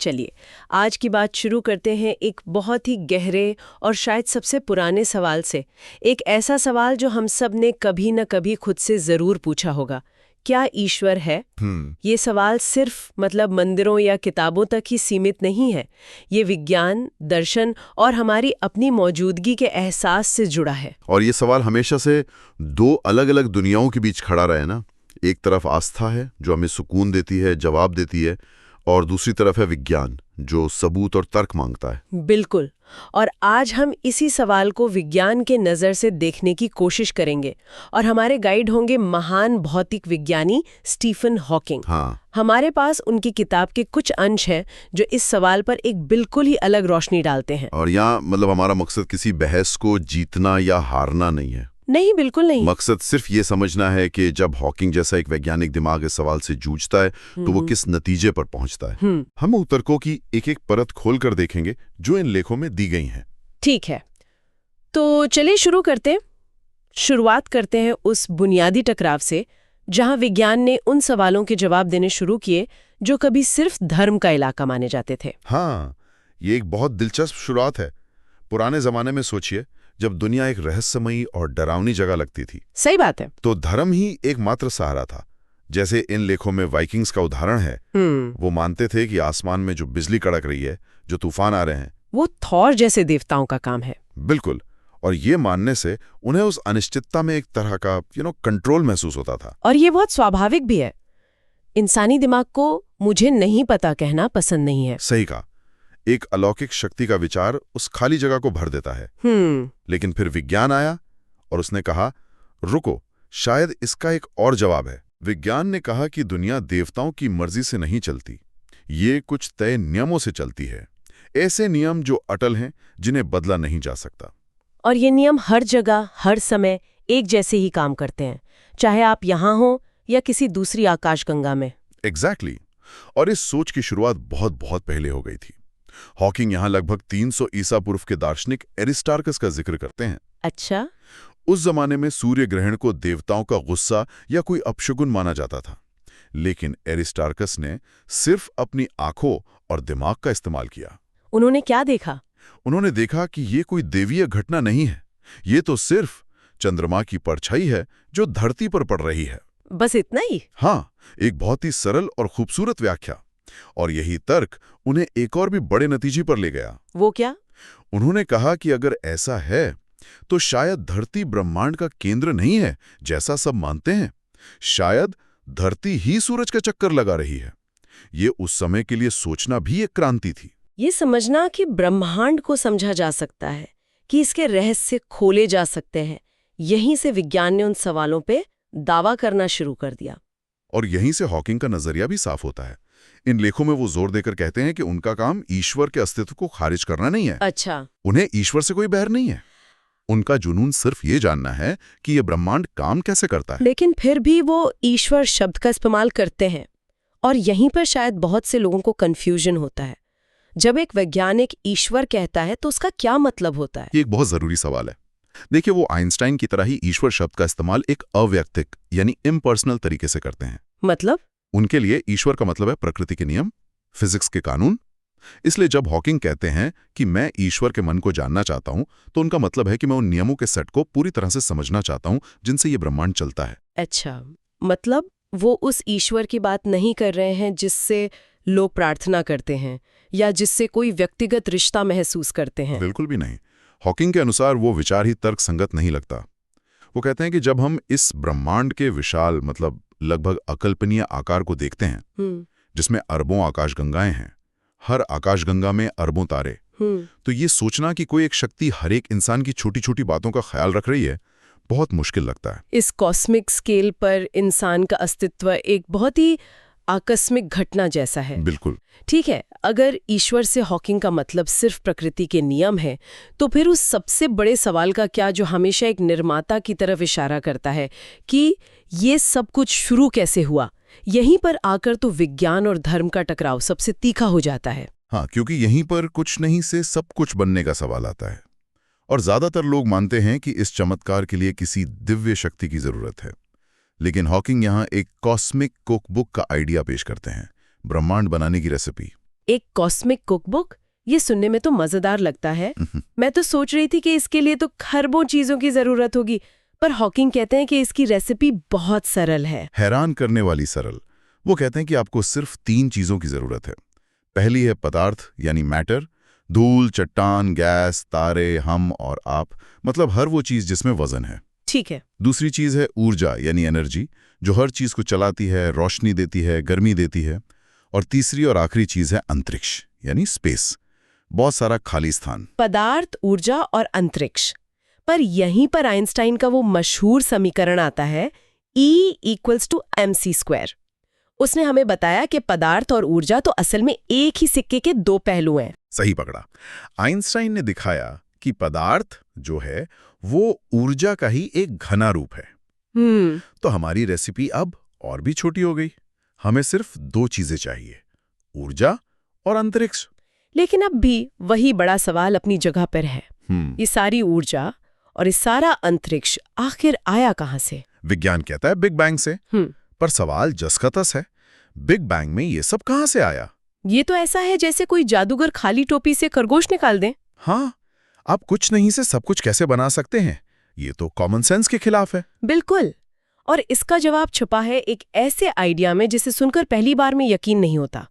चलिए आज की बात शुरू करते हैं एक बहुत ही गहरे और शायद सबसे पुराने सवाल से। एक ऐसा सवाल जो हम सब ने कभी न कभी खुद से जरूर पूछा होगा, क्या ईश्वर है? ये सवाल सिर्फ मंदिरों या किताबों तक ही सीमित नहीं है। ये विज्ञान, दर्शन और हमारी अपनी मौजूदगी के एहसास से जुड़ा है। और ये सवाल हमेशा से दो अलग अलग दुनियाओं के बीच खड़ा रहा है ना। एक तरफ आस्था है जो हमें सुकून देती है, जवाब देती है, और दूसरी तरफ है विज्ञान जो सबूत और तर्क मांगता है। बिल्कुल। और आज हम इसी सवाल को विज्ञान के नज़र से देखने की कोशिश करेंगे और हमारे गाइड होंगे महान भौतिक विज्ञानी स्टीफन हॉकिंग। हमारे पास उनकी किताब के कुछ अंश हैं जो इस सवाल पर एक बिल्कुल ही अलग रोशनी डालते हैं। और यहाँ हमारा मकसद किसी बहस को जीतना या हारना नहीं है। नहीं, बिल्कुल नहीं। मकसद सिर्फ ये समझना है कि जब हॉकिंग जैसा एक वैज्ञानिक दिमाग इस सवाल से जूझता है तो वो किस नतीजे पर पहुंचता है। हम उत्तरकों की एक एक परत खोल कर देखेंगे जो इन लेखों में दी गई हैं। ठीक है, तो चलिए शुरुआत करते हैं उस बुनियादी टकराव से जहां विज्ञान ने उन सवालों के जवाब देने शुरू किए जो कभी सिर्फ धर्म का इलाका माने जाते थे। हाँ, ये एक बहुत दिलचस्प शुरुआत है। पुराने जमाने में सोचिए, जब दुनिया एक रहस्यमयी और डरावनी जगह लगती थी, सही बात है, तो धर्म ही एकमात्र सहारा था। जैसे इन लेखों में वाइकिंग्स का उदाहरण है। वो मानते थे कि आसमान में जो बिजली कड़क रही है, जो तूफान आ रहे हैं, वो थॉर जैसे देवताओं का काम है। बिल्कुल। और ये मानने से उन्हें उस अनिश्चितता में एक तरह का कंट्रोल महसूस होता था। और ये बहुत स्वाभाविक भी है। इंसानी दिमाग को मुझे नहीं पता कहना पसंद नहीं है। सही कहा। एक अलौकिक शक्ति का विचार उस खाली जगह को भर देता है। लेकिन फिर विज्ञान आया और उसने कहा, रुको, शायद इसका एक और जवाब है। विज्ञान ने कहा कि दुनिया देवताओं की मर्जी से नहीं चलती, ये कुछ तय नियमों से चलती है। ऐसे नियम जो अटल हैं, जिन्हें बदला नहीं जा सकता। और ये नियम हर जगह, हर समय एक जैसे ही काम करते हैं, चाहे आप यहाँ हो या किसी दूसरी आकाशगंगा में। एग्जैक्टली। और इस सोच की शुरुआत बहुत बहुत पहले हो गई थी। हॉकिंग यहाँ लगभग 300 ईसा पूर्व के दार्शनिक एरिस्टार्कस का जिक्र करते हैं। अच्छा। उस जमाने में सूर्य ग्रहण को देवताओं का गुस्सा या कोई अपशगुन माना जाता था। लेकिन एरिस्टार्कस ने सिर्फ अपनी आंखों और दिमाग का इस्तेमाल किया। उन्होंने क्या देखा? उन्होंने देखा कि ये कोई देवीय घटना नहीं है, ये तो सिर्फ चंद्रमा की परछाई है जो धरती पर पड़ रही है। बस इतना ही? हाँ, एक बहुत ही सरल और खूबसूरत व्याख्या। और यही तर्क उन्हें एक और भी बड़े नतीजे पर ले गया। वो क्या? उन्होंने कहा कि अगर ऐसा है तो शायद धरती ब्रह्मांड का केंद्र नहीं है जैसा सब मानते हैं। शायद धरती ही सूरज का चक्कर लगा रही है। ये उस समय के लिए सोचना भी एक क्रांति थी। ये समझना कि ब्रह्मांड को समझा जा सकता है, कि इसके रहस्य खोले जा सकते हैं, यहीं से विज्ञान ने उन सवालों पे दावा करना शुरू कर दिया। और यहीं से हॉकिंग का नजरिया भी साफ होता है। इन लेखों में वो जोर देकर कहते हैं कि उनका काम ईश्वर के अस्तित्व को खारिज करना नहीं है। अच्छा। उन्हें ईश्वर से कोई बैर नहीं है। उनका जुनून सिर्फ ये जानना है कि ये ब्रह्मांड काम कैसे करता है। लेकिन फिर भी वो ईश्वर शब्द का इस्तेमाल करते हैं, और यहीं पर शायद बहुत से लोगों को कंफ्यूजन होता है। जब एक वैज्ञानिक ईश्वर कहता है तो उसका क्या मतलब होता है? ये एक बहुत जरूरी सवाल है। देखिए, वो आइंस्टाइन की तरह ही ईश्वर शब्द का इस्तेमाल एक अवैयक्तिक यानी इम्पर्सनल तरीके से करते हैं। मतलब? उनके लिए ईश्वर का मतलब है प्रकृति के नियम, फिजिक्स के कानून। इसलिए जब हॉकिंग कहते हैं कि मैं ईश्वर के मन को जानना चाहता हूं, तो उनका मतलब है कि मैं उन नियमों के सेट को पूरी तरह से समझना चाहता हूं जिनसे ये ब्रह्मांड चलता है। अच्छा, मतलब वो उस ईश्वर की बात नहीं कर रहे हैं जिससे लोग प्रार्थना करते हैं या जिससे कोई व्यक्तिगत रिश्ता महसूस करते हैं। बिल्कुल भी नहीं। हॉकिंग के अनुसार वो विचार ही तर्क संगत नहीं लगता। वो कहते हैं कि जब हम इस ब्रह्मांड के विशाल लगभग अकल्पनीय आकार को देखते हैं, जिसमें अरबों आकाशगंगाएं हैं, हर आकाशगंगा में अरबों तारे, तो ये सोचना कि कोई एक शक्ति हर एक इंसान की छोटी छोटी बातों का ख्याल रख रही है, बहुत मुश्किल लगता है। इस कॉस्मिक स्केल पर इंसान का अस्तित्व एक बहुत ही आकस्मिक घटना जैसा है। बिल्कुल। ठीक है, अगर ईश्वर से हॉकिंग का मतलब सिर्फ प्रकृति के नियम है, तो फिर उस सबसे बड़े सवाल का क्या जो हमेशा एक निर्माता की तरफ इशारा करता है कि ये सब कुछ शुरू कैसे हुआ? यहीं पर आकर तो विज्ञान और धर्म का टकराव सबसे तीखा हो जाता है। हाँ, क्योंकि यहीं पर कुछ नहीं से सब कुछ बनने का सवाल आता है। और ज्यादातर लोग मानते हैं कि इस चमत्कार के लिए किसी दिव्य शक्ति की जरूरत है। लेकिन हॉकिंग यहाँ एक कॉस्मिक कुकबुक का आइडिया पेश करते हैं, ब्रह्मांड बनाने की रेसिपी। एक कॉस्मिक कुकबुक, ये सुनने में तो मजेदार लगता है। मैं तो सोच रही थी कि इसके लिए तो खरबों चीजों की जरूरत होगी, पर हॉकिंग कहते हैं कि इसकी रेसिपी बहुत सरल है। हैरान करने वाली सरल। वो कहते हैं कि आपको सिर्फ 3 चीजों की जरूरत है। पहली है पदार्थ यानी मैटर, धूल, चट्टान, गैस, तारे, हम और आप, मतलब हर वो चीज जिसमें वजन है। ठीक है। दूसरी चीज है ऊर्जा यानी एनर्जी, जो हर चीज को चलाती है, रोशनी देती है, गर्मी देती है। और तीसरी और आखिरी चीज है अंतरिक्ष यानी स्पेस, बहुत सारा खाली स्थान। पदार्थ, ऊर्जा और अंतरिक्ष। पर यहीं पर आइंस्टाइन का वो मशहूर समीकरण आता है, E=mc²। उसने हमें बताया कि पदार्थ और ऊर्जा तो असल में एक ही सिक्के के 2 पहलू हैं। सही पकड़ा। आइंस्टाइन ने दिखाया कि पदार्थ जो है वो ऊर्जा का ही एक घना रूप है। तो हमारी रेसिपी अब और भी छोटी हो गई। हमें सिर्फ 2 चीजें चाहिए, ऊर्जा और अंतरिक्ष। लेकिन अब भी वही बड़ा सवाल अपनी जगह पर है। ये सारी ऊर्जा और ये सारा अंतरिक्ष आखिर आया कहां से? विज्ञान कहता है बिग बैंग से। पर सवाल जस का तस है, बिग बैंग में ये सब कहां से आया? ये तो ऐसा है जैसे कोई जादूगर खाली टोपी से खरगोश निकाल दे। हाँ, आप कुछ नहीं से सब कुछ कैसे बना सकते हैं? ये तो कॉमन सेंस के खिलाफ है। बिल्कुल। और इसका जवाब छुपा है एक ऐसे आइडिया में जिसे सुनकर पहली बार में यकीन नहीं होता,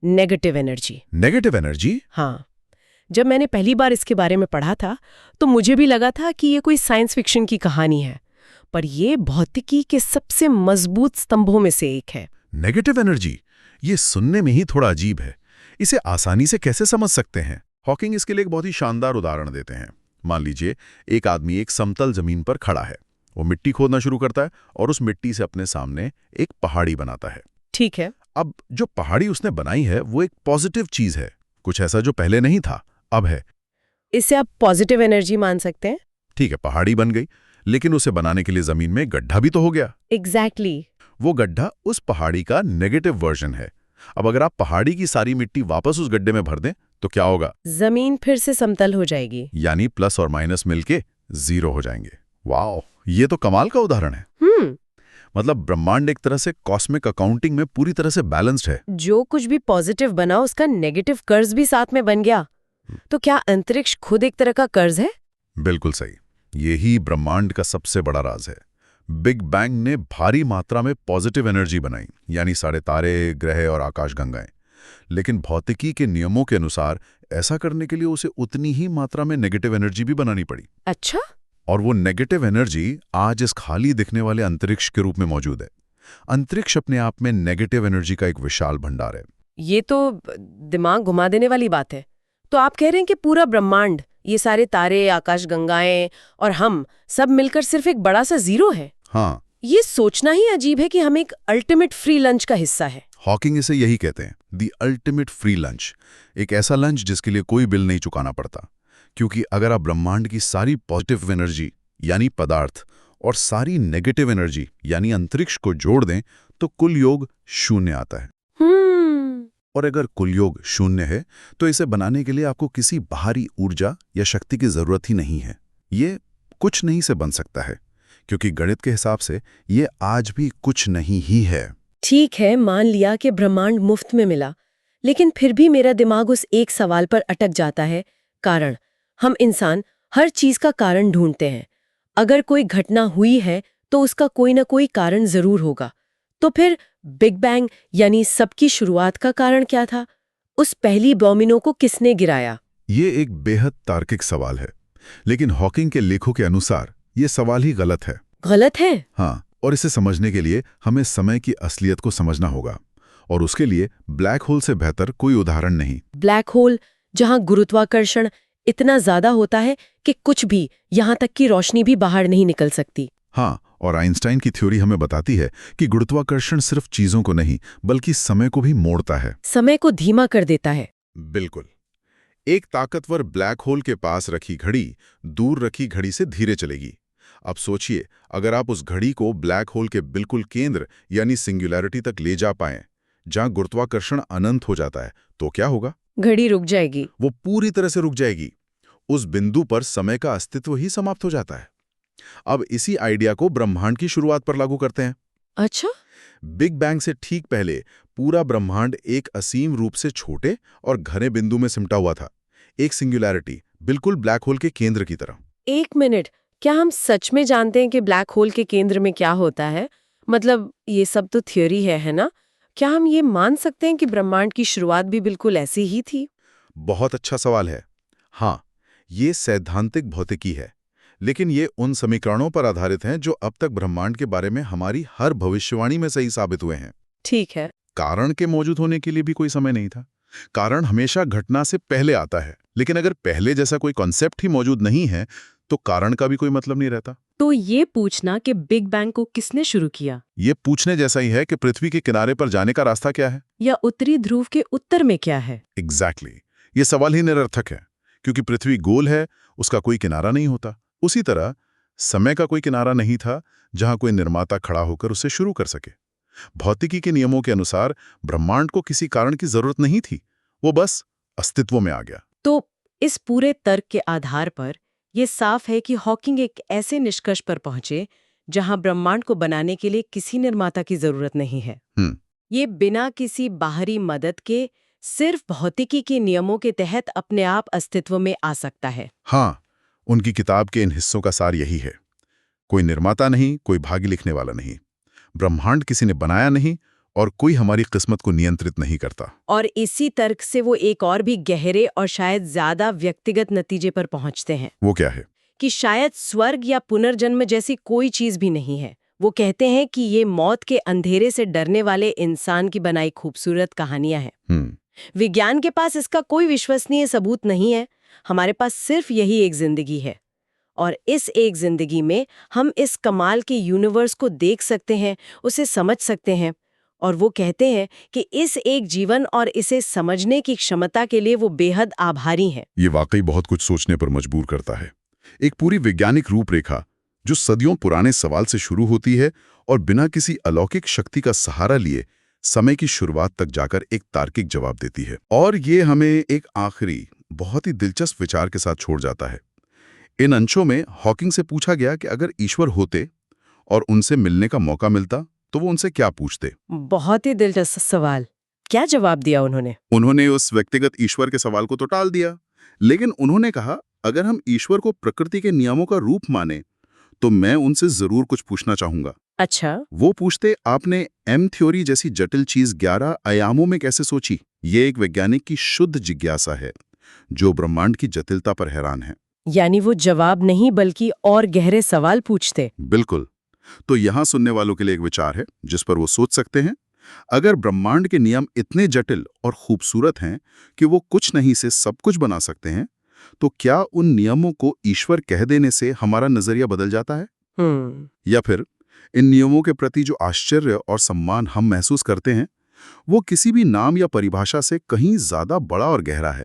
नेगेटिव एनर्जी। Negative energy? हाँ, जब मैंने पहली बार इसके बारे में पढ़ा था तो मुझे भी लगा था कि ये कोई साइंस फिक्शन की कहानी है, पर ये भौतिकी के सबसे मजबूत स्तंभों में से एक है। नेगेटिव एनर्जी, ये सुनने में ही थोड़ा अजीब है। इसे आसानी से कैसे समझ सकते हैं? हॉकिंग इसके लिए एक बहुत ही शानदार उदाहरण देते हैं। मान लीजिए एक आदमी एक समतल जमीन पर खड़ा है। वो मिट्टी खोदना शुरू करता है और उस मिट्टी से अपने सामने एक पहाड़ी बनाता है। ठीक है। अब जो पहाड़ी उसने बनाई है वो एक पॉजिटिव चीज है, कुछ ऐसा जो पहले नहीं था, अब है। इसे आप पॉजिटिव एनर्जी मान सकते हैं। ठीक है, पहाड़ी बन गई, लेकिन उसे बनाने के लिए जमीन में गड्ढा भी तो हो गया। एग्जैक्टली। वो गड्ढा उस पहाड़ी का नेगेटिव वर्जन है। अब अगर आप पहाड़ी की सारी मिट्टी वापस उस गड्ढे में भर दें तो क्या होगा? जमीन फिर से समतल हो जाएगी, यानी प्लस और माइनस मिलके 0 हो जाएंगे। वाह, ये तो कमाल का उदाहरण है। मतलब ब्रह्मांड एक तरह से कॉस्मिक अकाउंटिंग में पूरी तरह से बैलेंस्ड है। जो कुछ भी पॉजिटिव बना उसका नेगेटिव कर्ज भी साथ में बन गया। तो क्या अंतरिक्ष खुद एक तरह का कर्ज है? बिल्कुल सही। यही ब्रह्मांड का सबसे बड़ा राज है। बिग बैंग ने भारी मात्रा में पॉजिटिव एनर्जी बनाई, यानी सारे तारे, ग्रह और आकाशगंगाएं। लेकिन भौतिकी के नियमों के अनुसार ऐसा करने के लिए उसे उतनी ही मात्रा में नेगेटिव एनर्जी भी बनानी पड़ी। अच्छा। और वो नेगेटिव एनर्जी आज इस खाली दिखने वाले अंतरिक्ष के रूप में मौजूद है। अंतरिक्ष अपने आप में नेगेटिव एनर्जी का एक विशाल भंडार है। ये तो दिमाग घुमा देने वाली बात है। तो आप कह रहे हैं कि पूरा ब्रह्मांड, ये सारे तारे, आकाशगंगाएं और हम सब मिलकर सिर्फ एक बड़ा सा जीरो है? हाँ। ये सोचना ही अजीब है कि हम एक अल्टीमेट फ्री लंच का हिस्सा है। हॉकिंग इसे यही कहते हैं, द अल्टीमेट फ्री लंच। एक ऐसा लंच जिसके लिए कोई बिल नहीं चुकाना पड़ता। क्योंकि अगर आप ब्रह्मांड की सारी पॉजिटिव एनर्जी यानी पदार्थ और सारी नेगेटिव एनर्जी यानी अंतरिक्ष को जोड़ दें तो कुल योग 0 आता है। और अगर कुल योग 0 है तो इसे बनाने के लिए आपको किसी बाहरी ऊर्जा या शक्ति की जरूरत ही नहीं है। ये कुछ नहीं से बन सकता है, क्योंकि गणित के हिसाब से ये आज भी कुछ नहीं ही है। ठीक है, मान लिया कि ब्रह्मांड मुफ्त में मिला, लेकिन फिर भी मेरा दिमाग उस एक सवाल पर अटक जाता है, कारण। हम इंसान हर चीज का कारण ढूंढते हैं। अगर कोई घटना हुई है तो उसका कोई ना कोई कारण जरूर होगा। तो फिर बिग बैंग यानी सबकी शुरुआत का कारण क्या था? उस पहली डोमिनो को किसने गिराया? ये एक बेहद तार्किक सवाल है, लेकिन हॉकिंग के लेखों के अनुसार ये सवाल ही गलत है। गलत है? हाँ, और इसे समझने के लिए हमें समय की असलियत को समझना होगा, और उसके लिए ब्लैक होल से बेहतर कोई उदाहरण नहीं। ब्लैक होल, जहां गुरुत्वाकर्षण इतना ज्यादा होता है कि कुछ भी, यहां तक कि रोशनी भी बाहर नहीं निकल सकती। हाँ, और आइंस्टाइन की थ्योरी हमें बताती है कि गुरुत्वाकर्षण सिर्फ चीजों को नहीं बल्कि समय को भी मोड़ता है, समय को धीमा कर देता है। बिल्कुल। एक ताकतवर ब्लैक होल के पास रखी घड़ी दूर रखी घड़ी से धीरे चलेगी। अब सोचिए, अगर आप उस घड़ी को ब्लैक होल के बिल्कुल केंद्र यानी सिंगुलैरिटी तक ले जा पाएं, जहां गुरुत्वाकर्षण अनंत हो जाता है, तो क्या होगा? घड़ी रुक जाएगी। वो पूरी तरह से रुक जाएगी। उस बिंदु पर समय का अस्तित्व ही समाप्त हो जाता है। अब इसी आइडिया को ब्रह्मांड की शुरुआत पर लागू करते हैं। अच्छा। बिग बैंग से ठीक पहले पूरा ब्रह्मांड एक असीम रूप से छोटे और घने बिंदु में सिमटा हुआ था, एक सिंगुलैरिटी, बिल्कुल ब्लैक होल के केंद्र की तरह। एक मिनट, क्या हम सच में जानते हैं कि ब्लैक होल के केंद्र में क्या होता है? मतलब ये सब तो थ्योरी है ना? क्या हम ये मान सकते हैं कि ब्रह्मांड की शुरुआत भी बिल्कुल ऐसी ही थी? बहुत अच्छा सवाल है। हाँ, ये सैद्धांतिक भौतिकी है, लेकिन ये उन समीकरणों पर आधारित हैं जो अब तक ब्रह्मांड के बारे में हमारी हर भविष्यवाणी में सही साबित हुए हैं। ठीक है। कारण के मौजूद होने के लिए भी कोई समय नहीं था। कारण हमेशा घटना से पहले आता है, लेकिन अगर पहले जैसा कोई कॉन्सेप्ट ही मौजूद नहीं है तो कारण का भी कोई मतलब नहीं रहता। तो ये पूछना कि बिग बैंग को किसने शुरू किया, ये पूछने जैसा ही है कि पृथ्वी के किनारे पर जाने का रास्ता क्या है, या उत्तरी ध्रुव के उत्तर में क्या है? एग्जैक्टली। ये सवाल ही निरर्थक है, क्योंकि पृथ्वी गोल है, उसका कोई किनारा नहीं होता। उसी तरह समय का कोई किनारा नहीं था जहां कोई निर्माता खड़ा होकर उसे शुरू कर सके। भौतिकी के नियमों के अनुसार ब्रह्मांड को किसी कारण की जरूरत नहीं थी, वो बस अस्तित्व में आ गया। तो इस पूरे तर्क के आधार पर ये साफ है कि हॉकिंग एक ऐसे निष्कर्ष पर पहुंचे जहां ब्रह्मांड को बनाने के लिए किसी निर्माता की जरूरत नहीं है। ये बिना किसी बाहरी मदद के सिर्फ भौतिकी के नियमों के तहत अपने आप अस्तित्व में आ सकता है। हाँ, उनकी किताब के इन हिस्सों का सार यही है। कोई निर्माता नहीं, कोई भाग्य लिखने वाला नहीं। ब्रह्मांड किसी ने बनाया नहीं और कोई हमारी किस्मत को नियंत्रित नहीं करता। और इसी तर्क से वो एक और भी गहरे और शायद ज्यादा व्यक्तिगत नतीजे पर पहुंचते हैं। वो क्या है? कि शायद स्वर्ग या पुनर्जन्म जैसी कोई चीज भी नहीं है। वो कहते हैं कि ये मौत के अंधेरे से डरने वाले इंसान की बनाई खूबसूरत कहानियां हैं। विज्ञान के पास इसका कोई विश्वसनीय सबूत नहीं है। हमारे पास सिर्फ यही एक जिंदगी है, और इस एक जिंदगी में हम इस कमाल के यूनिवर्स को देख सकते हैं, उसे समझ सकते हैं। और वो कहते हैं कि इस एक जीवन और इसे समझने की क्षमता के लिए वो बेहद आभारी हैं। ये वाकई बहुत कुछ सोचने पर मजबूर करता है। एक पूरी वैज्ञानिक रूपरेखा जो सदियों पुराने सवाल से शुरू होती है और बिना किसी अलौकिक शक्ति का सहारा लिए समय की शुरुआत तक जाकर एक तार्किक जवाब देती है। और ये हमें एक आखिरी बहुत ही दिलचस्प विचार के साथ छोड़ जाता है। इन अंशों में हॉकिंग से पूछा गया कि अगर ईश्वर होते और उनसे मिलने का मौका मिलता तो वो उनसे क्या पूछते। बहुत ही दिलचस्प सवाल। क्या जवाब दिया उन्होंने? उन्होंने उस व्यक्तिगत ईश्वर के सवाल को तो टाल दिया, लेकिन उन्होंने कहा अगर हम ईश्वर को प्रकृति के नियमों का रूप माने तो मैं उनसे जरूर कुछ पूछना चाहूंगा। अच्छा। वो पूछते, आपने एम थ्योरी जैसी जटिल चीज 11 आयामों में कैसे सोची? ये एक वैज्ञानिक की शुद्ध जिज्ञासा है जो ब्रह्मांड की जटिलता पर हैरान है। यानी वो जवाब नहीं बल्कि और गहरे सवाल पूछते। बिल्कुल। तो यहां सुनने वालों के लिए एक विचार है जिस पर वो सोच सकते हैं। अगर ब्रह्मांड के नियम इतने जटिल और खूबसूरत हैं कि वो कुछ नहीं से सब कुछ बना सकते हैं, तो क्या उन नियमों को ईश्वर कह देने से हमारा नजरिया बदल जाता है? या फिर इन नियमों के प्रति जो आश्चर्य और सम्मान हम महसूस करते हैं वो किसी भी नाम या परिभाषा से कहीं ज्यादा बड़ा और गहरा है?